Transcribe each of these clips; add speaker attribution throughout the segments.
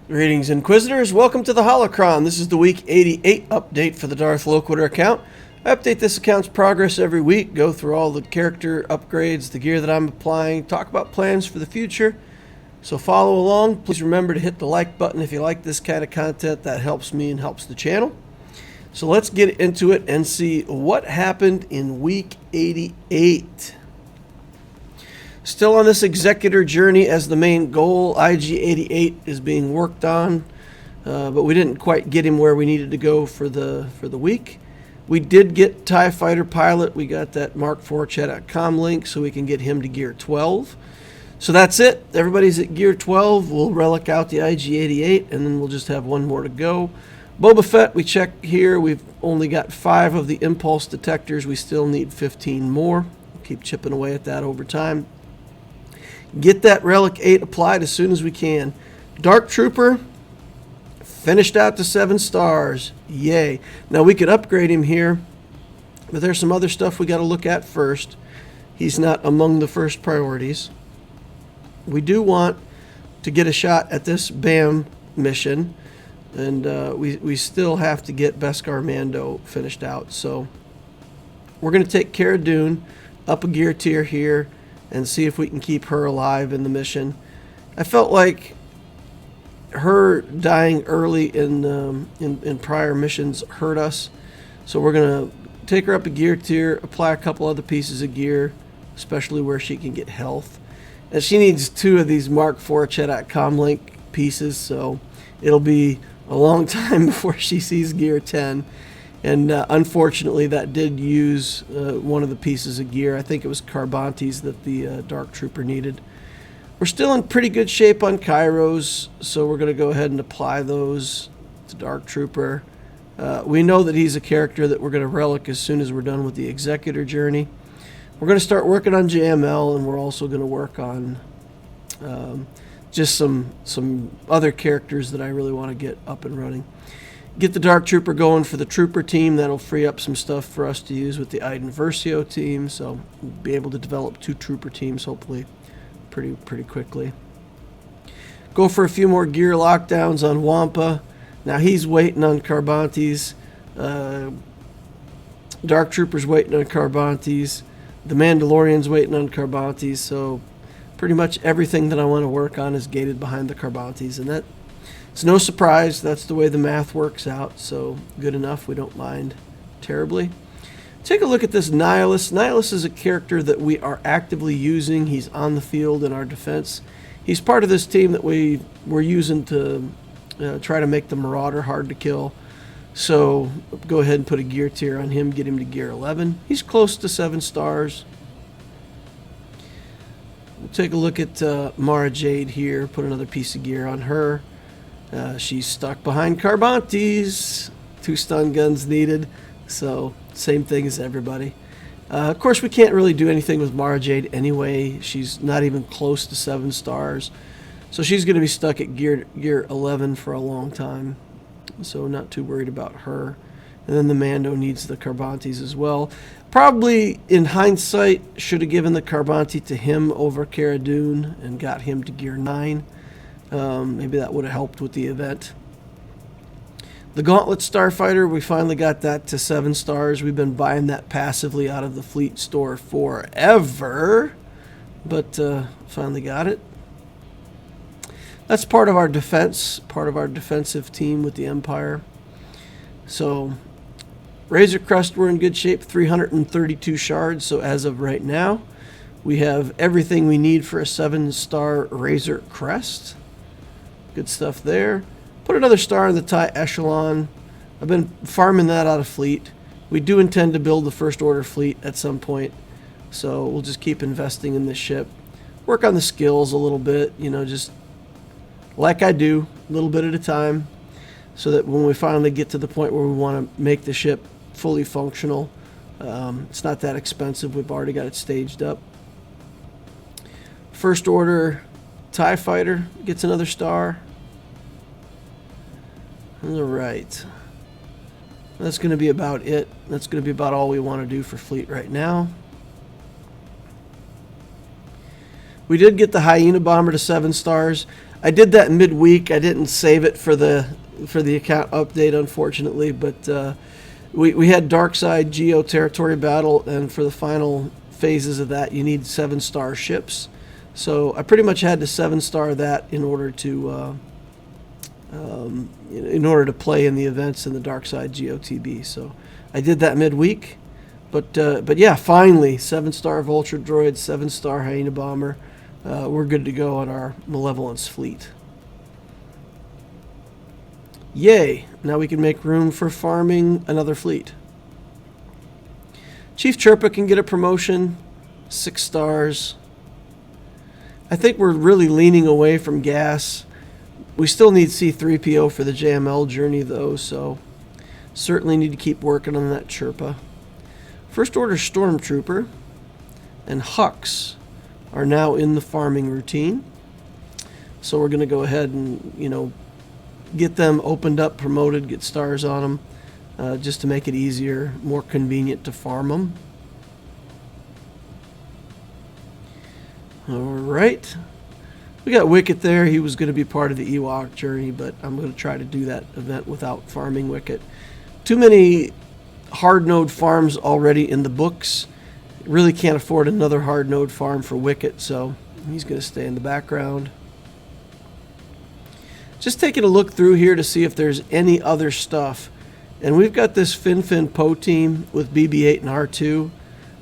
Speaker 1: Greetings, Inquisitors. Welcome to the holocron. This is the week 88 update for the Darth Loquitur account. I update this account's progress every week, go through all the character upgrades, the gear that I'm applying, talk about plans for the future. So follow along. Please remember to hit the like button if you like this kind of content. That helps me and helps the channel. So let's get into it and see what happened in week 88. Still on this Executor journey as the main goal. IG-88 is being worked on, but we didn't quite get him where we needed to go for the week. We did get TIE Fighter Pilot. We got that Mark IV Chat.com link so we can get him to Gear 12. So that's it. Everybody's at Gear 12. We'll relic out the IG-88, and then we'll just have one more to go. Boba Fett, we check here. We've only got 5 of the impulse detectors. We still need 15 more. We'll keep chipping away at that over time. Get that Relic 8 applied as soon as we can. Dark Trooper finished out to 7 stars. Yay. Now we could upgrade him here, but there's some other stuff we got to look at first. He's not among the first priorities. We do want to get a shot at this BAM mission, and we still have to get Beskar Mando finished out. So we're going to take Cara Dune up a gear tier here and see if we can keep her alive in the mission. I felt like her dying early in prior missions hurt us, so we're gonna take her up a gear tier, apply a couple other pieces of gear, especially where she can get health. And she needs 2 of these Mark IV Chat.com link pieces, so it'll be a long time before she sees gear 10. And unfortunately, that did use one of the pieces of gear. I think it was Carbantes that the Dark Trooper needed. We're still in pretty good shape on Kairos, so we're going to go ahead and apply those to Dark Trooper. We know that he's a character that we're going to relic as soon as we're done with the Executor journey. We're going to start working on JML, and we're also going to work on just some other characters that I really want to get up and running. Get the Dark Trooper going for the Trooper team. That'll free up some stuff for us to use with the Iden Versio team. So we'll be able to develop 2 Trooper teams hopefully pretty quickly. Go for a few more gear lockdowns on Wampa. Now he's waiting on Carbantes. Dark Trooper's waiting on Carbantes. The Mandalorian's waiting on Carbantes. So pretty much everything that I want to work on is gated behind the Carbantes, and that it's no surprise. That's the way the math works out, so good enough. We don't mind terribly. Take a look at this Nihilus. Nihilus is a character that we are actively using. He's on the field in our defense. He's part of this team that we're using to try to make the Marauder hard to kill. So go ahead and put a gear tier on him, get him to Gear 11. He's close to 7 stars. We'll take a look at Mara Jade here, put another piece of gear on her. She's stuck behind Carbantes. 2 stun guns needed, so same thing as everybody. Of course, we can't really do anything with Mara Jade anyway. She's not even close to 7 stars, so she's going to be stuck at gear 11 for a long time, so not too worried about her. And then the Mando needs the Carbantes as well. Probably, in hindsight, should have given the Carbante to him over Cara Dune and got him to Gear 9. Maybe that would have helped with the event. The Gauntlet Starfighter, we finally got that to 7 stars. We've been buying that passively out of the fleet store forever, but finally got it. That's part of our defense, part of our defensive team with the Empire. So Razor Crest, we're in good shape, 332 shards. So as of right now, we have everything we need for a 7-star Razor Crest. Good stuff there. Put another star in the TIE Echelon. I've been farming that out of fleet. We do intend to build the First Order fleet at some point, so we'll just keep investing in this ship. Work on the skills a little bit, you know, just like I do, a little bit at a time, so that when we finally get to the point where we want to make the ship fully functional, it's not that expensive. We've already got it staged up. First Order TIE Fighter gets another star. All right. That's going to be about it. That's going to be about all we want to do for fleet right now. We did get the Hyena Bomber to 7 stars. I did that midweek. I didn't save it for the account update, unfortunately, but we had Darkside Geo Territory Battle, and for the final phases of that, you need 7-star ships. So I pretty much had to 7-star that in order to play in the events in the Darkside GOTB. So I did that midweek, but yeah, finally 7-star Vulture Droid, 7-star Hyena Bomber. We're good to go on our Malevolence fleet. Yay! Now we can make room for farming another fleet. Chief Chirpa can get a promotion, 6 stars. I think we're really leaning away from gas. We still need C-3PO for the JML journey, though, so certainly need to keep working on that Chirpa. First Order Stormtrooper and Hux are now in the farming routine. So we're going to go ahead and, get them opened up, promoted, get stars on them, just to make it easier, more convenient to farm them. All right. We got Wicket there. He was going to be part of the Ewok journey, but I'm going to try to do that event without farming Wicket. Too many hard node farms already in the books. Really can't afford another hard node farm for Wicket, so he's going to stay in the background. Just taking a look through here to see if there's any other stuff. And we've got this Fin Poe team with BB-8 and R2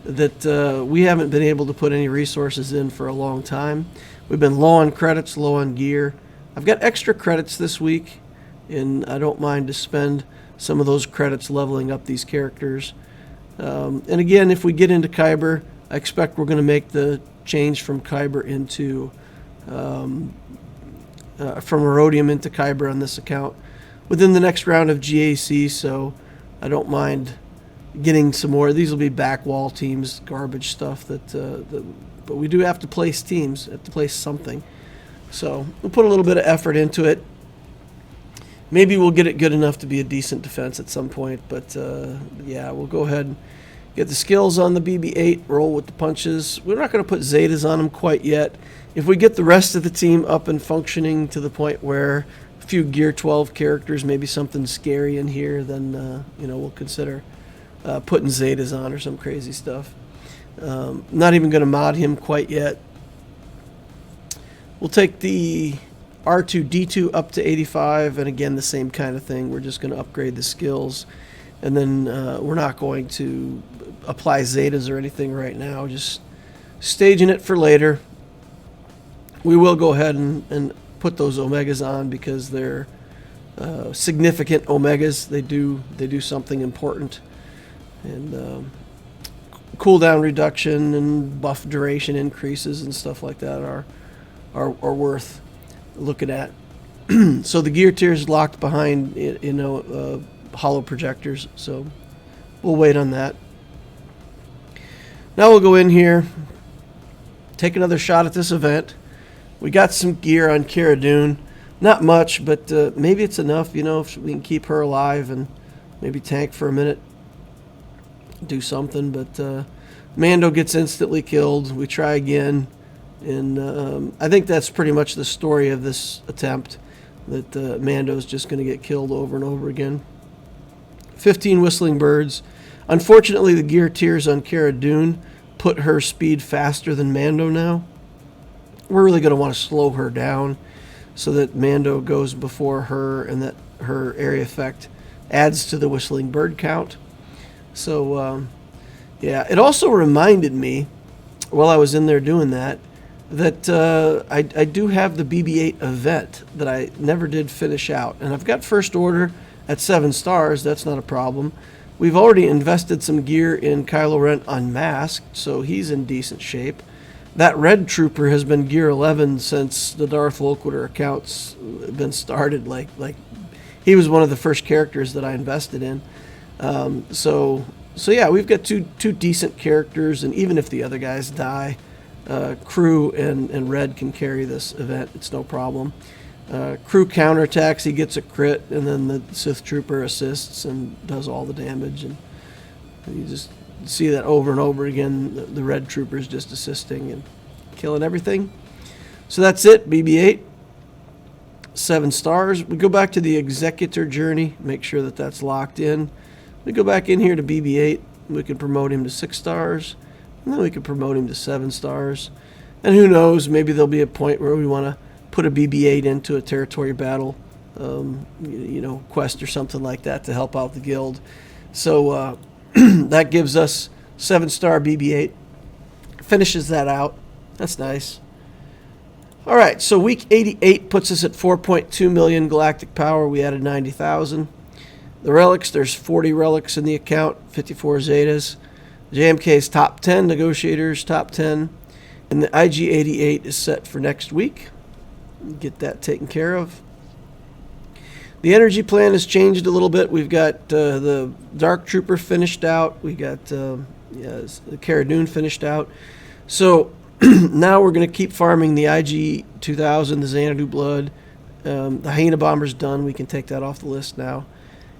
Speaker 1: that we haven't been able to put any resources in for a long time. We've been low on credits, low on gear. I've got extra credits this week, and I don't mind to spend some of those credits leveling up these characters. And again, if we get into Kyber, I expect we're going to make the change from Kyber into from Erodium into Kyber on this account within the next round of GAC, so I don't mind getting some more. These will be back wall teams, garbage stuff, but we do have to place teams, have to place something. So we'll put a little bit of effort into it. Maybe we'll get it good enough to be a decent defense at some point, but yeah, we'll go ahead and get the skills on the BB-8, roll with the punches. We're not going to put Zetas on them quite yet. If we get the rest of the team up and functioning to the point where a few Gear 12 characters, maybe something scary in here, then we'll consider putting Zetas on or some crazy stuff. Not even going to mod him quite yet. We'll take the R2-D2 up to 85, and again, the same kind of thing. We're just going to upgrade the skills, and then we're not going to apply Zetas or anything right now, just staging it for later. We will go ahead and put those Omegas on because they're significant Omegas. They do something important, and cooldown reduction and buff duration increases and stuff like that are worth looking at. So the gear tier is locked behind holo projectors, so we'll wait on that. Now we'll go in here, take another shot at this event. We got some gear on Cara Dune, not much, but maybe it's enough, if we can keep her alive and maybe tank for a minute, do something. But Mando gets instantly killed. We try again. And I think that's pretty much the story of this attempt, that Mando's just going to get killed over and over again. 15 Whistling Birds. Unfortunately, the gear tiers on Cara Dune put her speed faster than Mando now. We're really going to want to slow her down so that Mando goes before her and that her area effect adds to the Whistling Bird count. So, yeah, it also reminded me, while I was in there doing that I do have the BB-8 event that I never did finish out. And I've got First Order at 7 stars. That's not a problem. We've already invested some gear in Kylo Ren Unmasked, so he's in decent shape. That Red Trooper has been Gear 11 since the Darth Loquitur account's been started. Like he was one of the first characters that I invested in. So yeah, we've got two decent characters, and even if the other guys die, Crew and Red can carry this event. It's no problem. Crew counterattacks, he gets a crit, and then the Sith Trooper assists and does all the damage. And you just see that over and over again. The Red Trooper's just assisting and killing everything. So that's it, BB-8. 7 stars. We go back to the Executor journey, make sure that that's locked in. We go back in here to BB-8. We can promote him to 6 stars, and then we can promote him to 7 stars. And who knows, maybe there'll be a point where we want to put a BB-8 into a territory battle, quest or something like that to help out the guild. So that gives us 7-star BB-8. Finishes that out. That's nice. All right, so week 88 puts us at 4.2 million galactic power. We added 90,000. The relics, there's 40 relics in the account, 54 Zetas. JMK's top 10, Negotiators top 10. And the IG-88 is set for next week. Get that taken care of. The energy plan has changed a little bit. We've got the Dark Trooper finished out. We got the Cara finished out. So now we're going to keep farming the IG-2000, the Xanadu Blood. The Hyena Bomber's done. We can take that off the list now.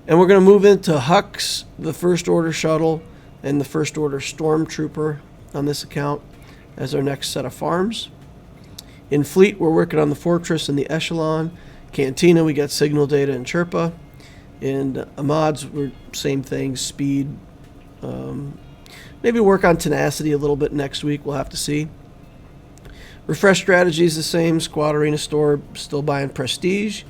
Speaker 1: And we're going to move into Hux, the First Order Shuttle, and the First Order Stormtrooper on this account as our next set of farms. In Fleet, we're working on the Fortress and the Echelon. Cantina, we got Signal Data and Chirpa. And Mods, we're same thing, Speed. Maybe work on Tenacity a little bit next week. We'll have to see. Refresh strategy is the same. Squad Arena Store, still buying Prestige.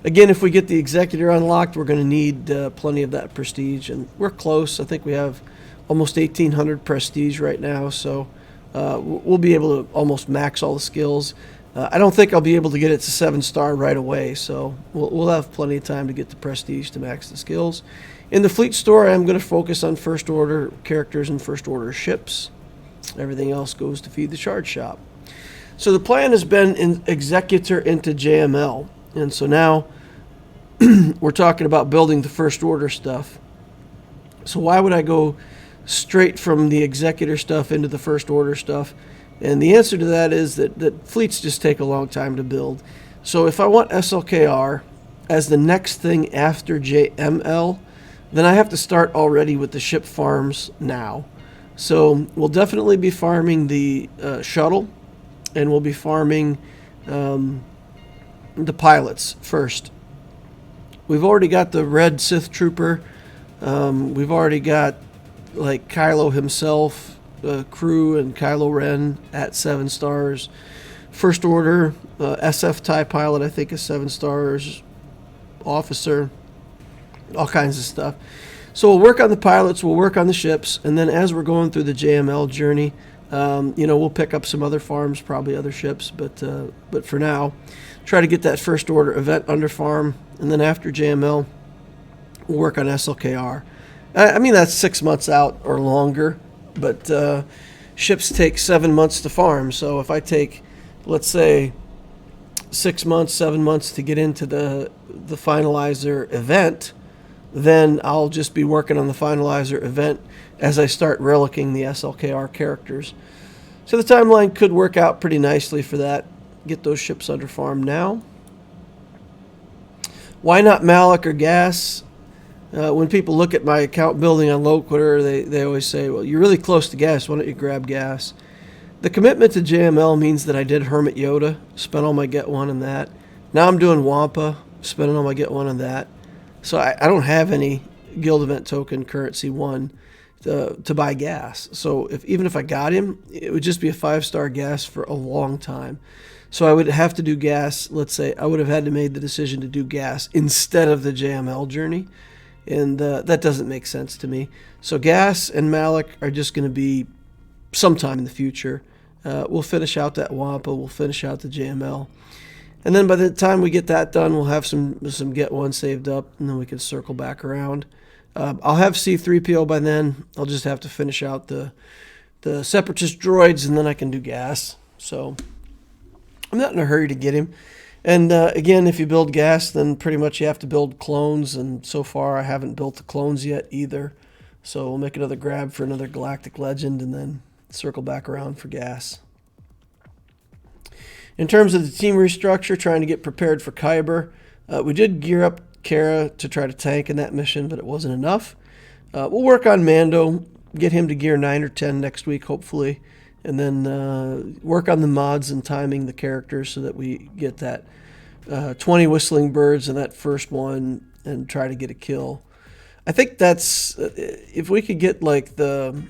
Speaker 1: Again, if we get the Executor unlocked, we're going to need plenty of that Prestige. And we're close. I think we have almost 1,800 Prestige right now. So we'll be able to almost max all the skills. I don't think I'll be able to get it to 7-star right away. So we'll have plenty of time to get the Prestige to max the skills. In the Fleet Store, I'm going to focus on First Order characters and First Order ships. Everything else goes to feed the Shard shop. So the plan has been in Executor into JML. And so now we're talking about building the First Order stuff. So why would I go straight from the Executor stuff into the First Order stuff? And the answer to that is that fleets just take a long time to build. So if I want SLKR as the next thing after JML, then I have to start already with the ship farms now. So we'll definitely be farming the shuttle, and we'll be farming the pilots first. We've already got the Red Sith Trooper. We've already got like Kylo himself, crew, and Kylo Ren at 7 stars. First Order, SF TIE pilot I think is 7 stars. Officer, all kinds of stuff. So we'll work on the pilots, we'll work on the ships, and then as we're going through the JML journey, we'll pick up some other farms, probably other ships, but for now, try to get that First Order event under farm, and then after JML, we'll work on SLKR. I mean, that's 6 months out or longer, but ships take 7 months to farm. So if I take, let's say, 6 months, 7 months to get into the finalizer event, then I'll just be working on the finalizer event as I start relicking the SLKR characters. So the timeline could work out pretty nicely for that. Get those ships under farm now. Why not Malik or Gas? When people look at my account building on Loquitur, they always say, well, you're really close to Gas. Why don't you grab Gas? The commitment to JML means that I did Hermit Yoda, spent all my Get 1 on that. Now I'm doing Wampa, spending all my Get 1 on that. So I don't have any Guild Event Token Currency 1 to buy Gas. So even if I got him, it would just be a 5-star Gas for a long time. So I would have to do Gas. Let's say I would have had to make the decision to do Gas instead of the JML journey. And that doesn't make sense to me. So Gas and Malik are just going to be sometime in the future. We'll finish out that Wampa. We'll finish out the JML. And then by the time we get that done, we'll have some Get 1 saved up, and then we can circle back around. I'll have C-3PO by then. I'll just have to finish out the Separatist droids, and then I can do Gas. So I'm not in a hurry to get him. And again, if you build Gas, then pretty much you have to build clones, and so far I haven't built the clones yet either. So we'll make another grab for another Galactic Legend, and then circle back around for Gas. In terms of the team restructure, trying to get prepared for Kyber, we did gear up Cara to try to tank in that mission, but it wasn't enough. We'll work on Mando, get him to gear 9 or 10 next week, hopefully, and then work on the mods and timing the characters so that we get that 20 whistling birds in that first one and try to get a kill. I think that's if we could get like the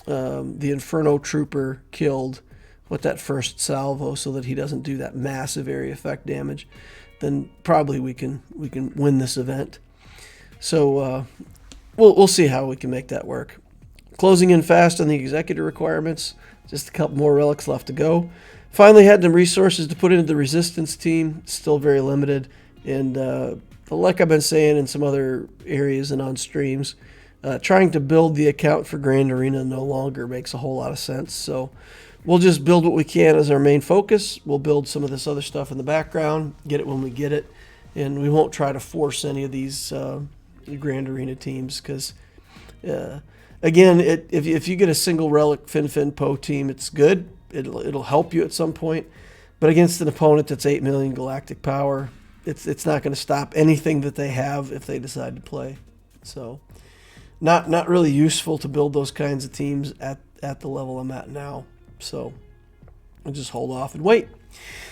Speaker 1: Inferno Trooper killed with that first salvo, so that he doesn't do that massive area effect damage, then probably we can win this event. So we'll see how we can make that work. Closing in fast on the Executor requirements. Just a couple more relics left to go. Finally had some resources to put into the Resistance team. Still very limited. And like I've been saying in some other areas and on streams, trying to build the account for Grand Arena no longer makes a whole lot of sense. So we'll just build what we can as our main focus. We'll build some of this other stuff in the background, get it when we get it. And we won't try to force any of these Grand Arena teams because... again, if you get a single relic Fin Poe team, it's good. It'll help you at some point. But against an opponent that's 8 million galactic power, it's not going to stop anything that they have if they decide to play. So not really useful to build those kinds of teams at the level I'm at now. So I'll just hold off and wait.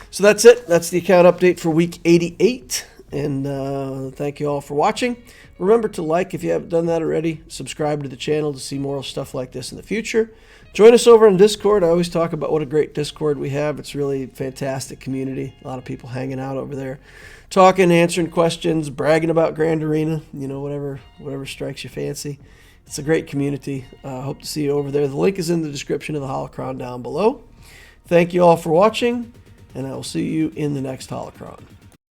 Speaker 1: So that's it. That's the account update for week 88. And thank you all for watching. Remember to like if you haven't done that already. Subscribe to the channel to see more stuff like this in the future. Join us over on Discord. I always talk about what a great Discord we have. It's really a fantastic community. A lot of people hanging out over there, talking, answering questions, bragging about Grand Arena. You know, whatever strikes your fancy. It's a great community. Hope to see you over there. The link is in the description of the holocron down below. Thank you all for watching, and I will see you in the next holocron.